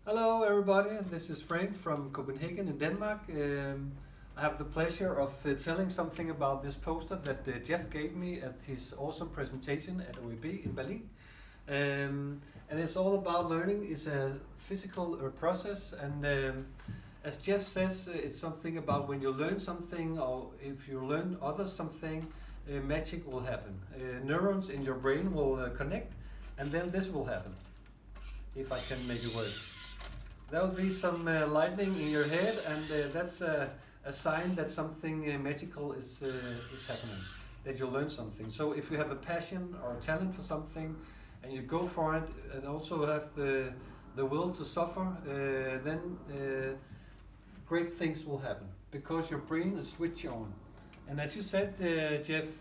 Hello everybody, this is Frank from Copenhagen in Denmark. I have the pleasure of telling something about this poster that Jef gave me at his awesome presentation at OEB in Berlin. And it's all about learning. It's a physical process, and as Jef says, it's something about when you learn something, or if you learn others something, magic will happen. Neurons in your brain will connect, and then this will happen, if I can make it work. There will be some lightning in your head, and that's a sign that something magical is happening, that you learn something. So if you have a passion or a talent for something, and you go for it, and also have the will to suffer, then great things will happen, because your brain is switched on. And as you said, Jef,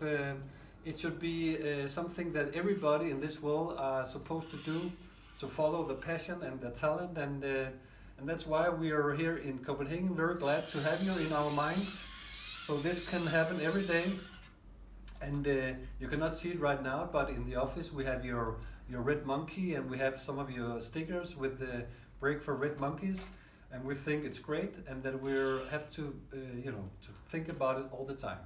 it should be something that everybody in this world are supposed to do, to follow the passion and the talent, and that's why we are here in Copenhagen. Very glad to have you in our minds. So this can happen every day, and you cannot see it right now, but in the office we have your red monkey, and we have some of your stickers with the break for red monkeys, and we think it's great, and that we have to to think about it all the time.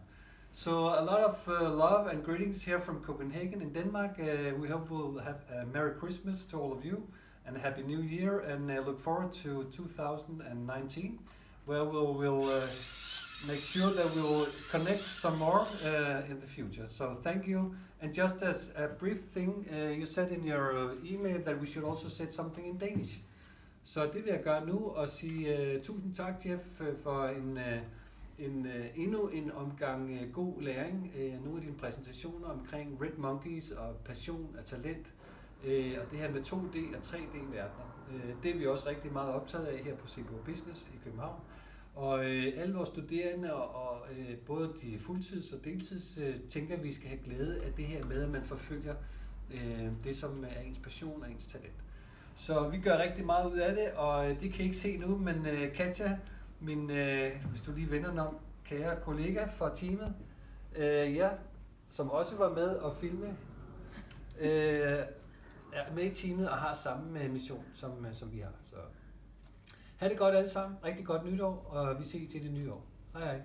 So a lot of love and greetings here from Copenhagen in Denmark. We hope we'll have a Merry Christmas to all of you, and a Happy New Year, and look forward to 2019, where we'll make sure that we'll connect some more in the future. So thank you. And just as a brief thing, you said in your email that we should also say something in Danish. Så det vil jeg gøre nu, og sige tusind tak, Jef, for endnu en omgang god læring. Nogle af dine præsentationer omkring Red Monkeys og passion og talent, og det her med 2D og 3D-verdener. Det er vi også rigtig meget optaget af her på CBO Business i København. Og alle vores studerende og både de fuldtids- og deltids tænker, at vi skal have glæde af det her med, at man forfølger det, som er ens passion og ens talent. Så vi gør rigtig meget ud af det, og det kan I ikke se nu, men Katja, min, hvis du lige vender den om, kære kollega fra teamet, som også var med at filme, er med i teamet og har samme mission, som vi har. Så ha' det godt alle sammen, rigtig godt nytår, og vi ses til det nye år. Hej hej.